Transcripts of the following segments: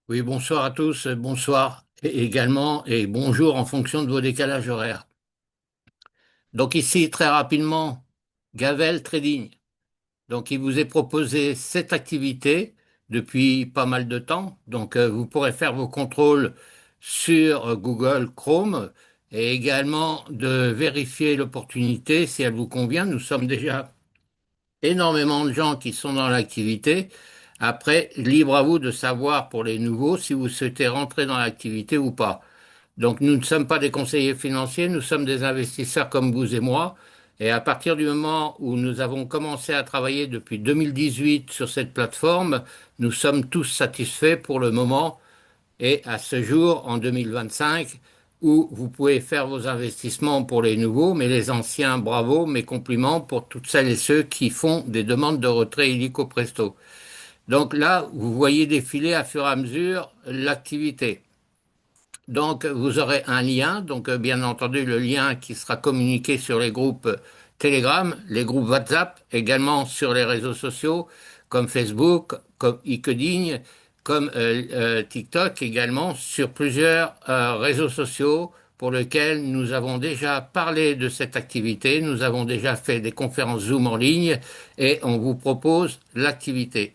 Oui, bonsoir à tous, bonsoir également et bonjour en fonction de vos décalages horaires. Donc ici, très rapidement, Gavel Trading. Donc il vous est proposé cette activité depuis pas mal de temps. Donc vous pourrez faire vos contrôles sur Google Chrome et également de vérifier l'opportunité si elle vous convient. Nous sommes déjà énormément de gens qui sont dans l'activité. Après, libre à vous de savoir pour les nouveaux si vous souhaitez rentrer dans l'activité ou pas. Donc nous ne sommes pas des conseillers financiers, nous sommes des investisseurs comme vous et moi. Et à partir du moment où nous avons commencé à travailler depuis 2018 sur cette plateforme, nous sommes tous satisfaits pour le moment et à ce jour, en 2025, où vous pouvez faire vos investissements pour les nouveaux, mais les anciens, bravo, mes compliments pour toutes celles et ceux qui font des demandes de retrait illico presto. Donc là, vous voyez défiler à fur et à mesure l'activité. Donc, vous aurez un lien, donc bien entendu le lien qui sera communiqué sur les groupes Telegram, les groupes WhatsApp, également sur les réseaux sociaux comme Facebook, comme LinkedIn, comme TikTok également, sur plusieurs réseaux sociaux pour lesquels nous avons déjà parlé de cette activité, nous avons déjà fait des conférences Zoom en ligne et on vous propose l'activité.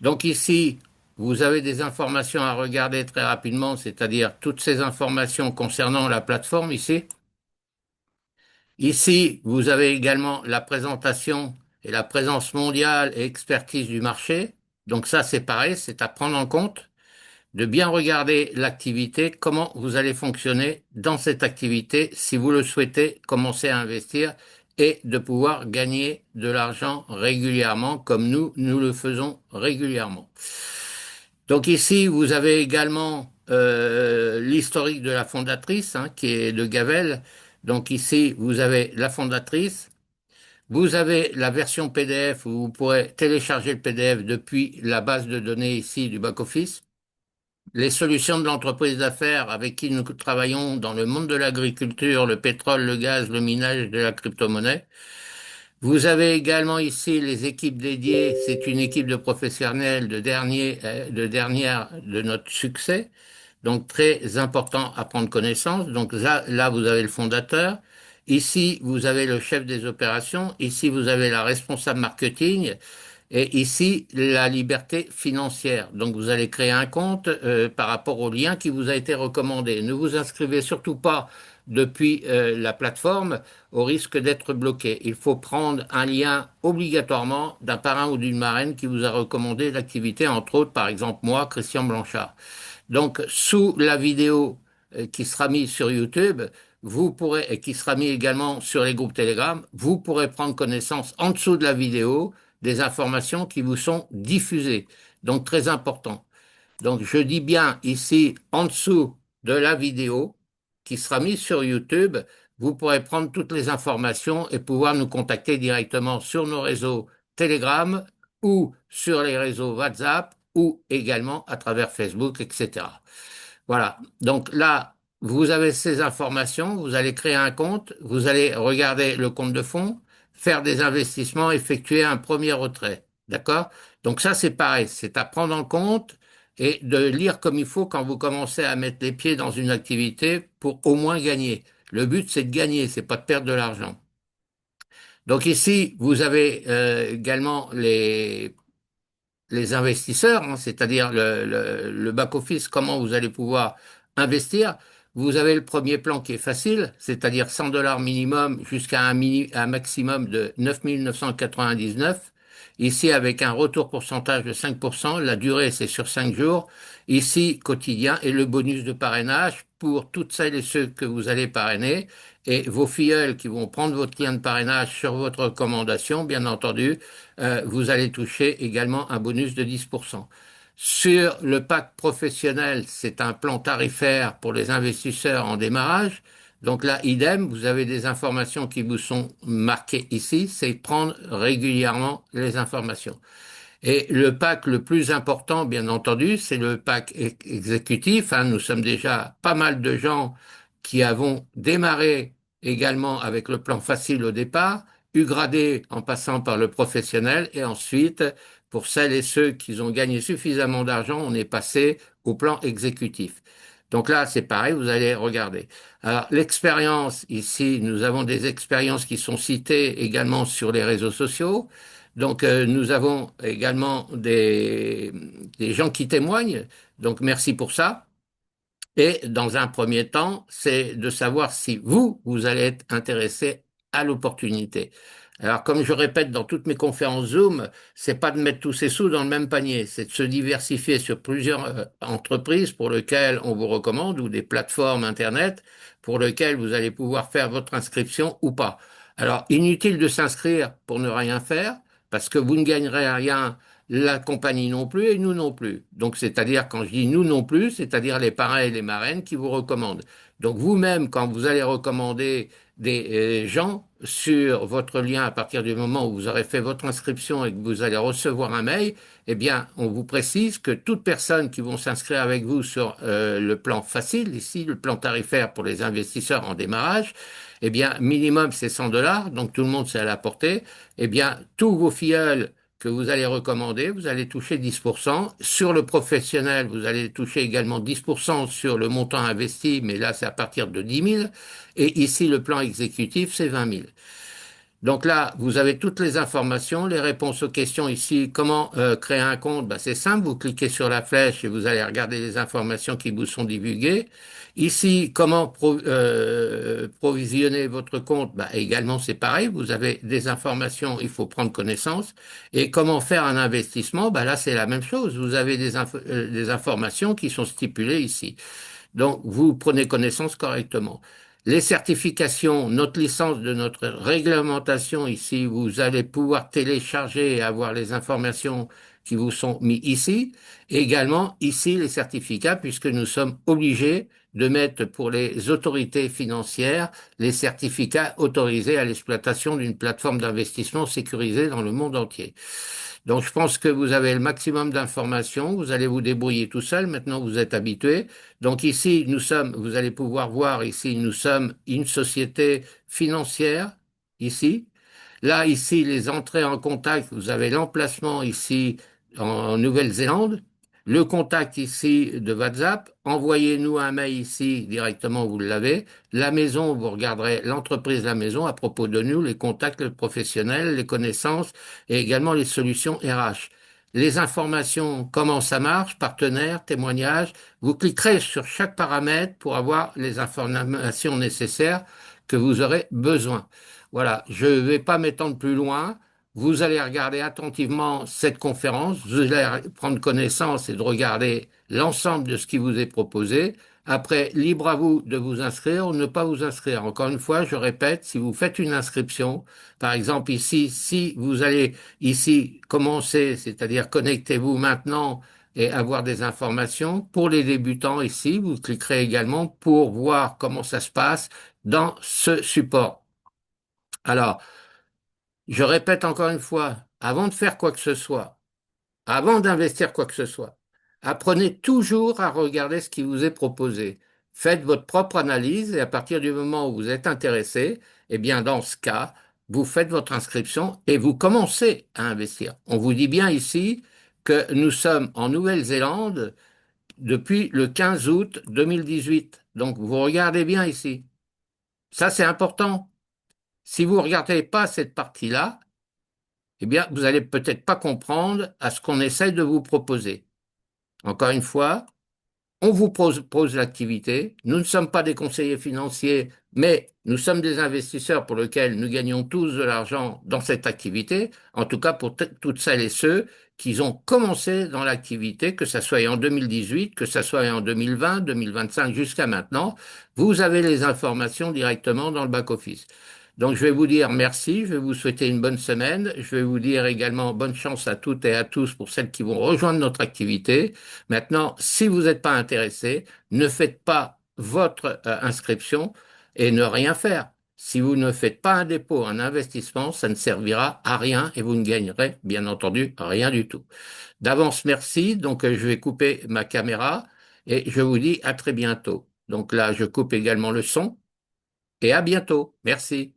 Donc ici, vous avez des informations à regarder très rapidement, c'est-à-dire toutes ces informations concernant la plateforme ici. Ici, vous avez également la présentation et la présence mondiale et expertise du marché. Donc ça, c'est pareil, c'est à prendre en compte, de bien regarder l'activité, comment vous allez fonctionner dans cette activité si vous le souhaitez commencer à investir et de pouvoir gagner de l'argent régulièrement comme nous le faisons régulièrement. Donc ici, vous avez également l'historique de la fondatrice, hein, qui est de Gavel. Donc ici, vous avez la fondatrice. Vous avez la version PDF où vous pourrez télécharger le PDF depuis la base de données ici du back-office. Les solutions de l'entreprise d'affaires avec qui nous travaillons dans le monde de l'agriculture, le pétrole, le gaz, le minage de la crypto-monnaie. Vous avez également ici les équipes dédiées. C'est une équipe de professionnels de dernière de notre succès. Donc très important à prendre connaissance. Donc là, vous avez le fondateur. Ici, vous avez le chef des opérations. Ici, vous avez la responsable marketing. Et ici, la liberté financière. Donc, vous allez créer un compte par rapport au lien qui vous a été recommandé. Ne vous inscrivez surtout pas depuis la plateforme au risque d'être bloqué. Il faut prendre un lien obligatoirement d'un parrain ou d'une marraine qui vous a recommandé l'activité, entre autres, par exemple, moi, Christian Blanchard. Donc, sous la vidéo qui sera mise sur YouTube, vous pourrez, et qui sera mise également sur les groupes Telegram, vous pourrez prendre connaissance en dessous de la vidéo des informations qui vous sont diffusées. Donc, très important. Donc, je dis bien ici, en dessous de la vidéo qui sera mise sur YouTube, vous pourrez prendre toutes les informations et pouvoir nous contacter directement sur nos réseaux Telegram ou sur les réseaux WhatsApp ou également à travers Facebook, etc. Voilà. Donc là, vous avez ces informations, vous allez créer un compte, vous allez regarder le compte de fonds, faire des investissements, effectuer un premier retrait. D'accord? Donc ça, c'est pareil, c'est à prendre en compte et de lire comme il faut quand vous commencez à mettre les pieds dans une activité pour au moins gagner. Le but, c'est de gagner, c'est pas de perdre de l'argent. Donc ici, vous avez également les investisseurs, hein, c'est-à-dire le back-office, comment vous allez pouvoir investir. Vous avez le premier plan qui est facile, c'est-à-dire 100 dollars minimum jusqu'à un maximum de 9 999. Ici, avec un retour pourcentage de 5%, la durée c'est sur 5 jours. Ici, quotidien et le bonus de parrainage pour toutes celles et ceux que vous allez parrainer et vos filleuls qui vont prendre votre lien de parrainage sur votre recommandation, bien entendu, vous allez toucher également un bonus de 10%. Sur le pack professionnel, c'est un plan tarifaire pour les investisseurs en démarrage. Donc là, idem, vous avez des informations qui vous sont marquées ici, c'est prendre régulièrement les informations. Et le pack le plus important, bien entendu, c'est le pack exécutif, hein. Nous sommes déjà pas mal de gens qui avons démarré également avec le plan facile au départ, eu gradé en passant par le professionnel et ensuite pour celles et ceux qui ont gagné suffisamment d'argent, on est passé au plan exécutif. Donc là, c'est pareil, vous allez regarder. Alors, l'expérience, ici, nous avons des expériences qui sont citées également sur les réseaux sociaux. Donc, nous avons également des gens qui témoignent. Donc, merci pour ça. Et dans un premier temps, c'est de savoir si vous, vous allez être intéressé à l'opportunité. Alors, comme je répète dans toutes mes conférences Zoom, c'est pas de mettre tous ses sous dans le même panier, c'est de se diversifier sur plusieurs entreprises pour lesquelles on vous recommande ou des plateformes Internet pour lesquelles vous allez pouvoir faire votre inscription ou pas. Alors, inutile de s'inscrire pour ne rien faire parce que vous ne gagnerez rien, la compagnie non plus et nous non plus. Donc, c'est-à-dire, quand je dis nous non plus, c'est-à-dire les parrains et les marraines qui vous recommandent. Donc, vous-même, quand vous allez recommander des gens sur votre lien à partir du moment où vous aurez fait votre inscription et que vous allez recevoir un mail, eh bien, on vous précise que toute personne qui vont s'inscrire avec vous sur le plan facile, ici, le plan tarifaire pour les investisseurs en démarrage, eh bien, minimum, c'est 100 dollars, donc tout le monde, c'est à la portée. Eh bien, tous vos filleuls que vous allez recommander, vous allez toucher 10%. Sur le professionnel, vous allez toucher également 10% sur le montant investi, mais là, c'est à partir de 10 000. Et ici, le plan exécutif, c'est 20 000. Donc là, vous avez toutes les informations, les réponses aux questions ici. Comment créer un compte? Bah, c'est simple, vous cliquez sur la flèche et vous allez regarder les informations qui vous sont divulguées. Ici, comment provisionner votre compte? Bah, également, c'est pareil, vous avez des informations, il faut prendre connaissance. Et comment faire un investissement? Bah, là, c'est la même chose, vous avez des informations qui sont stipulées ici. Donc, vous prenez connaissance correctement. Les certifications, notre licence de notre réglementation ici, vous allez pouvoir télécharger et avoir les informations qui vous sont mises ici. Et également, ici, les certificats, puisque nous sommes obligés de mettre pour les autorités financières les certificats autorisés à l'exploitation d'une plateforme d'investissement sécurisée dans le monde entier. Donc, je pense que vous avez le maximum d'informations. Vous allez vous débrouiller tout seul. Maintenant, vous êtes habitué. Donc, ici, vous allez pouvoir voir ici, nous sommes une société financière, ici. Là, ici, les entrées en contact, vous avez l'emplacement ici en Nouvelle-Zélande, le contact ici de WhatsApp, envoyez-nous un mail ici directement, vous l'avez. La maison, vous regarderez l'entreprise La Maison à propos de nous, les contacts, le professionnel, les connaissances et également les solutions RH. Les informations, comment ça marche, partenaires, témoignages, vous cliquerez sur chaque paramètre pour avoir les informations nécessaires que vous aurez besoin. Voilà, je ne vais pas m'étendre plus loin. Vous allez regarder attentivement cette conférence, vous allez prendre connaissance et de regarder l'ensemble de ce qui vous est proposé. Après, libre à vous de vous inscrire ou ne pas vous inscrire. Encore une fois, je répète, si vous faites une inscription, par exemple ici, si vous allez ici commencer, c'est-à-dire connectez-vous maintenant et avoir des informations. Pour les débutants ici, vous cliquerez également pour voir comment ça se passe dans ce support. Alors, je répète encore une fois, avant de faire quoi que ce soit, avant d'investir quoi que ce soit, apprenez toujours à regarder ce qui vous est proposé. Faites votre propre analyse et à partir du moment où vous êtes intéressé, eh bien, dans ce cas, vous faites votre inscription et vous commencez à investir. On vous dit bien ici que nous sommes en Nouvelle-Zélande depuis le 15 août 2018. Donc, vous regardez bien ici. Ça, c'est important. Si vous ne regardez pas cette partie-là, eh bien, vous allez peut-être pas comprendre à ce qu'on essaye de vous proposer. Encore une fois, on vous propose l'activité. Nous ne sommes pas des conseillers financiers, mais nous sommes des investisseurs pour lesquels nous gagnons tous de l'argent dans cette activité. En tout cas, pour toutes celles et ceux qui ont commencé dans l'activité, que ce soit en 2018, que ce soit en 2020, 2025 jusqu'à maintenant, vous avez les informations directement dans le back-office. Donc, je vais vous dire merci, je vais vous souhaiter une bonne semaine, je vais vous dire également bonne chance à toutes et à tous pour celles qui vont rejoindre notre activité. Maintenant, si vous n'êtes pas intéressé, ne faites pas votre inscription et ne rien faire. Si vous ne faites pas un dépôt, un investissement, ça ne servira à rien et vous ne gagnerez bien entendu rien du tout. D'avance, merci. Donc, je vais couper ma caméra et je vous dis à très bientôt. Donc là, je coupe également le son et à bientôt. Merci.